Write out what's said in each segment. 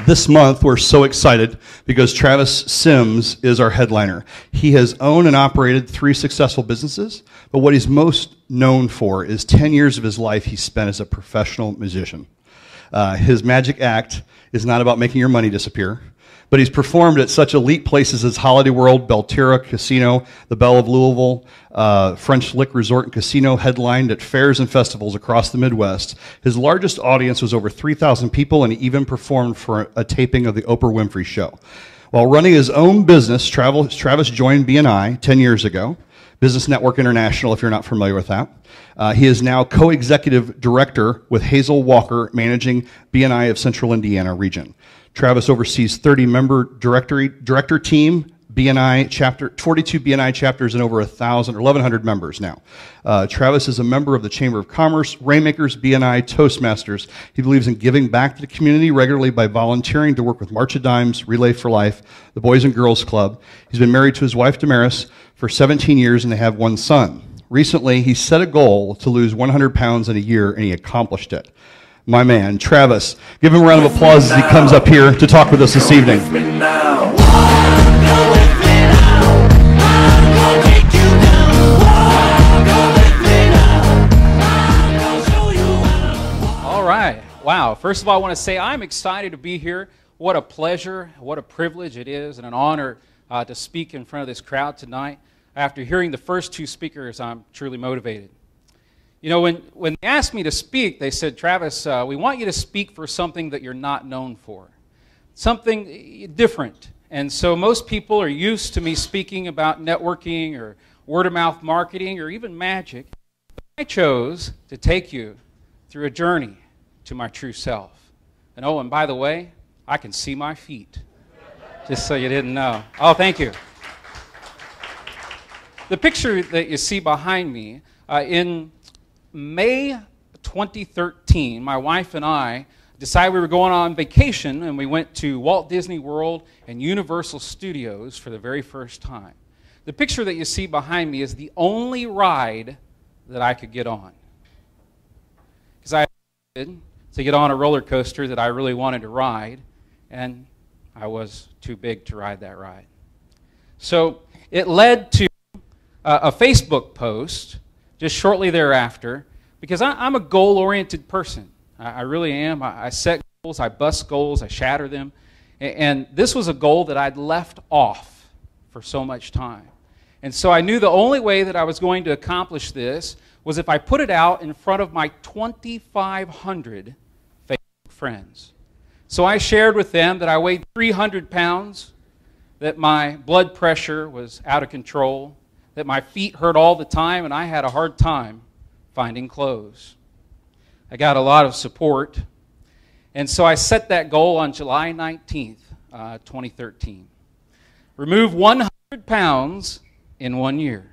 This month, we're so excited because Travis Sims is our headliner. He has owned and operated 3 successful businesses, but what he's most known for is 10 years of his life he spent as a professional musician. His magic act is not about making your money disappear, but he's performed at such elite places as Holiday World, Belterra Casino, the Belle of Louisville, French Lick Resort and Casino, headlined at fairs and festivals across the Midwest. His largest audience was over 3,000 people, and he even performed for a taping of the Oprah Winfrey Show. While running his own business, Travis joined BNI 10 years ago, Business Network International, if you're not familiar with that. He is now co-executive director with Hazel Walker, managing BNI of Central Indiana Region. Travis oversees 30-member director team, BNI chapter, 42 BNI chapters, and over 1,100 members now. Travis is a member of the Chamber of Commerce, Rainmakers, BNI, Toastmasters. He believes in giving back to the community regularly by volunteering to work with March of Dimes, Relay for Life, the Boys and Girls Club. He's been married to his wife, Damaris, for 17 years, and they have 1 son. Recently, he set a goal to lose 100 pounds in a year, and he accomplished it. My man, Travis. Give him a round of applause as he comes up here to talk with us this evening. All right. Wow. First of all, I want to say I'm excited to be here. What a pleasure, what a privilege it is, and an honor to speak in front of this crowd tonight. After hearing the first 2 speakers, I'm truly motivated. You know, when they asked me to speak, they said, Travis, we want you to speak for something that you're not known for, something different. And so most people are used to me speaking about networking or word-of-mouth marketing or even magic. But I chose to take you through a journey to my true self. And oh, and by the way, I can see my feet, just so you didn't know. Oh, thank you. The picture that you see behind me, in May 2013, my wife and I decided we were going on vacation, and we went to Walt Disney World and Universal Studios for the very first time. The picture that you see behind me is the only ride that I could get on. Because I wanted to get on a roller coaster that I really wanted to ride, and I was too big to ride that ride. So it led to a Facebook post just shortly thereafter, because I'm a goal-oriented person. I really am. I set goals, I bust goals, I shatter them. And this was a goal that I'd left off for so much time. And so I knew the only way that I was going to accomplish this was if I put it out in front of my 2,500 Facebook friends. So I shared with them that I weighed 300 pounds, that my blood pressure was out of control, that my feet hurt all the time, and I had a hard time finding clothes. I got a lot of support, and so I set that goal on July 19th, 2013. Remove 100 pounds in 1 year.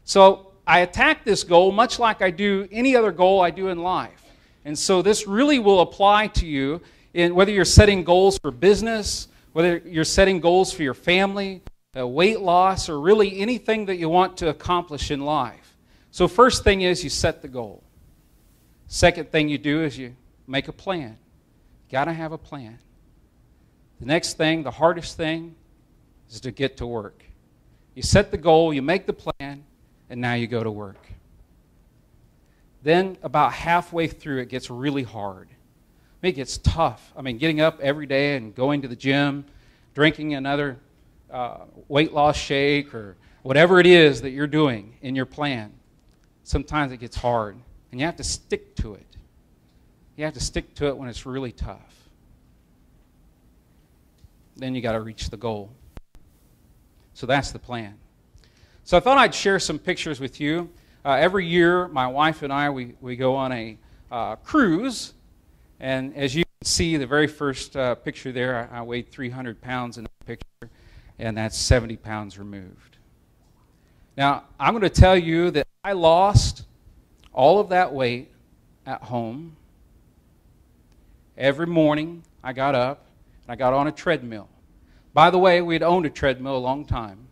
So I attacked this goal much like I do any other goal I do in life. And so this really will apply to you in whether you're setting goals for business, whether you're setting goals for your family, weight loss, or really anything that you want to accomplish in life. So first thing is you set the goal. Second thing you do is you make a plan. You got to have a plan. The next thing, the hardest thing, is to get to work. You set the goal, you make the plan, and now you go to work. Then about halfway through, it gets really hard. It gets tough. I mean, getting up every day and going to the gym, drinking another weight loss shake or whatever it is that you're doing in your plan, sometimes it gets hard. And you have to stick to it. You have to stick to it when it's really tough. Then you got to reach the goal. So that's the plan. So I thought I'd share some pictures with you. Every year, my wife and I, we go on a cruise. And as you can see, the very first picture there, I weighed 300 pounds in that picture, and that's 70 pounds removed. Now, I'm going to tell you that I lost all of that weight at home. Every morning, I got up, and I got on a treadmill. By the way, we had owned a treadmill a long time.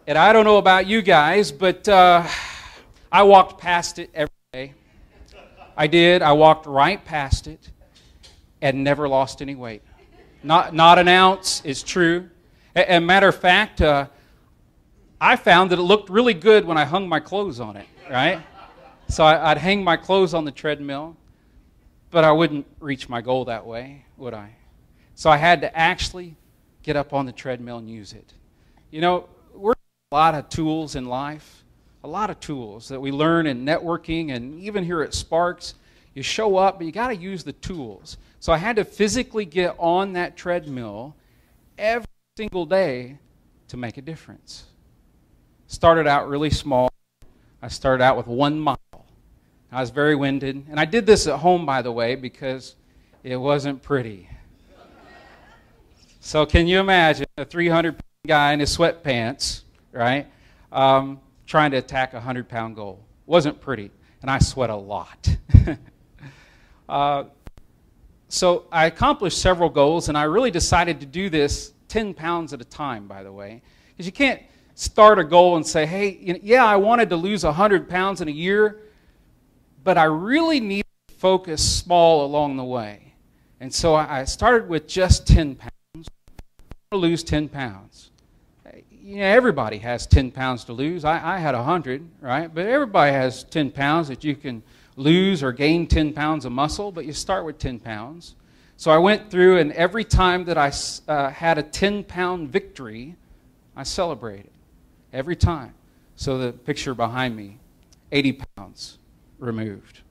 And I don't know about you guys, but I walked past it every day. I did. I walked right past it and never lost any weight. Not an ounce is true. As a matter of fact, I found that it looked really good when I hung my clothes on it, right? So I'd hang my clothes on the treadmill, but I wouldn't reach my goal that way, would I? So I had to actually get up on the treadmill and use it. You know, we're a lot of tools in life, a lot of tools that we learn in networking, and even here at Sparks, you show up, but you got to use the tools. So I had to physically get on that treadmill every single day to make a difference. Started out really small. I started out with 1 mile. I was very winded, and I did this at home, by the way, because it wasn't pretty. So can you imagine a 300-pound guy in his sweatpants, right, trying to attack a 100-pound goal? Wasn't pretty, and I sweat a lot. So I accomplished several goals, and I really decided to do this 10 pounds at a time, by the way, because you can't start a goal and say, hey, yeah, I wanted to lose 100 pounds in a year, but I really need to focus small along the way. And so I started with just 10 pounds. I want to lose 10 pounds. You know, everybody has 10 pounds to lose. I had 100, right? But everybody has 10 pounds that you can lose or gain 10 pounds of muscle, but you start with 10 pounds. So I went through, and every time that I had a 10-pound victory, I celebrated. Every time. So the picture behind me, 80 pounds removed.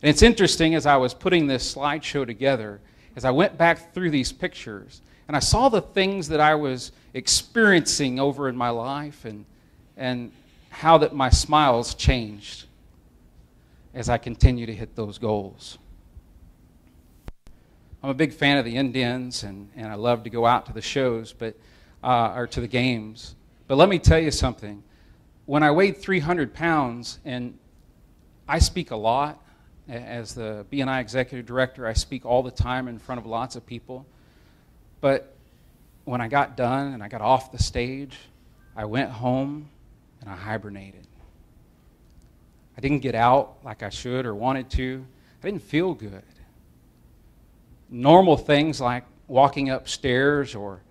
And it's interesting, as I was putting this slideshow together, as I went back through these pictures, and I saw the things that I was experiencing over in my life, and how that my smiles changed as I continue to hit those goals. I'm a big fan of the Indians, and I love to go out to the shows, or to the games. But let me tell you something. When I weighed 300 pounds, and I speak a lot, as the BNI Executive Director, I speak all the time in front of lots of people. But when I got done and I got off the stage, I went home and I hibernated. I didn't get out like I should or wanted to. I didn't feel good. Normal things like walking upstairs or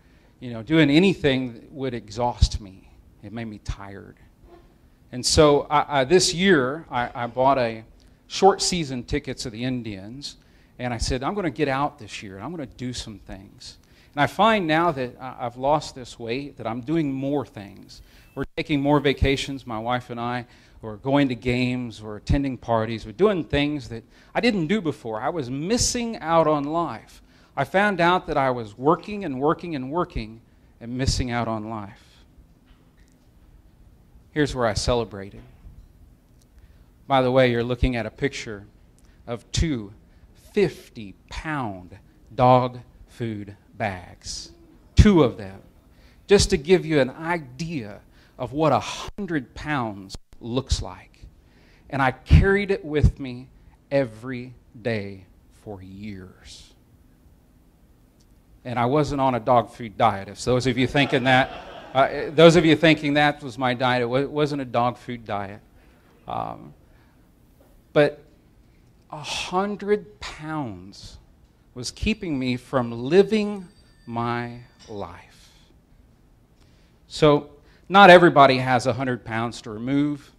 doing anything would exhaust me. It made me tired. And so this year, I bought a short season tickets of the Indians, and I said, I'm going to get out this year, and I'm going to do some things. And I find now that I've lost this weight, that I'm doing more things. We're taking more vacations, my wife and I, or going to games, or attending parties. We're doing things that I didn't do before. I was missing out on life. I found out that I was working and working and working and missing out on life. Here's where I celebrated. By the way, you're looking at a picture of 2 50-pound dog food bags. 2 of them. Just to give you an idea of what 100 pounds looks like. And I carried it with me every day for years. And I wasn't on a dog food diet. If those of you thinking that, that was my diet, it wasn't a dog food diet. But 100 pounds was keeping me from living my life. So not everybody has 100 pounds to remove.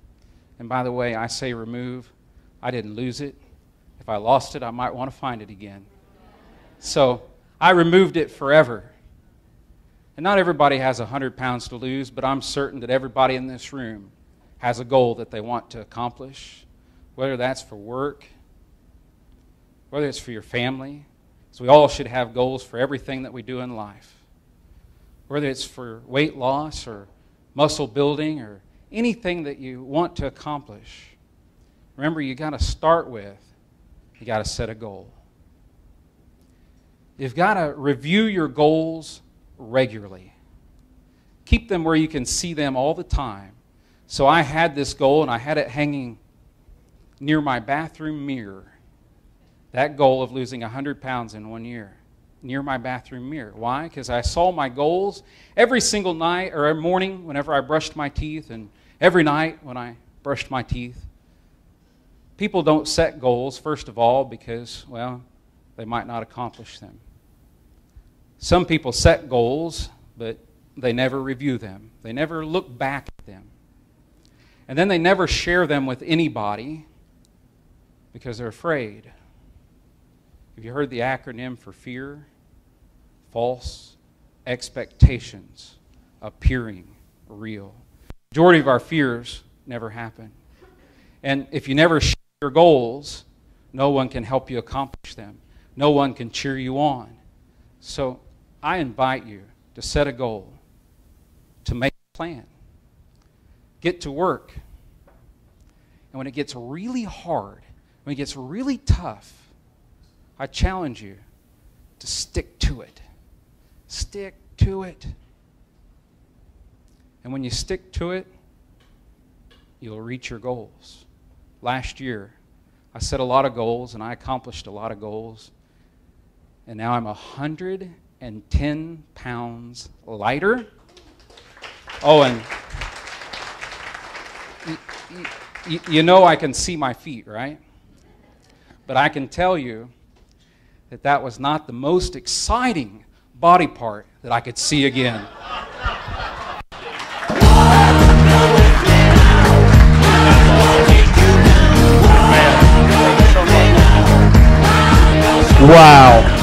And by the way, I say remove. I didn't lose it. If I lost it, I might want to find it again. So I removed it forever. And not everybody has 100 pounds to lose, but I'm certain that everybody in this room has a goal that they want to accomplish, whether that's for work, whether it's for your family. So we all should have goals for everything that we do in life, whether it's for weight loss or muscle building or anything that you want to accomplish. Remember, you got to start with, you got to set a goal. You've got to review your goals regularly. Keep them where you can see them all the time. So I had this goal, and I had it hanging near my bathroom mirror. That goal of losing 100 pounds in 1 year. near my bathroom mirror. Why? Because I saw my goals every single night or every morning whenever I brushed my teeth, and every night when I brushed my teeth. People don't set goals, first of all, because, well, they might not accomplish them. Some people set goals, but they never review them. They never look back at them. And then they never share them with anybody because they're afraid. Have you heard the acronym for fear? False expectations appearing real. The majority of our fears never happen. And if you never share your goals, no one can help you accomplish them. No one can cheer you on. So I invite you to set a goal, to make a plan, get to work. And when it gets really hard, when it gets really tough, I challenge you to stick to it. Stick to it. And when you stick to it, you'll reach your goals. Last year, I set a lot of goals, and I accomplished a lot of goals. And now I'm 110 pounds lighter. Oh, and you know I can see my feet, right? But I can tell you that that was not the most exciting body part that I could see again. Wow.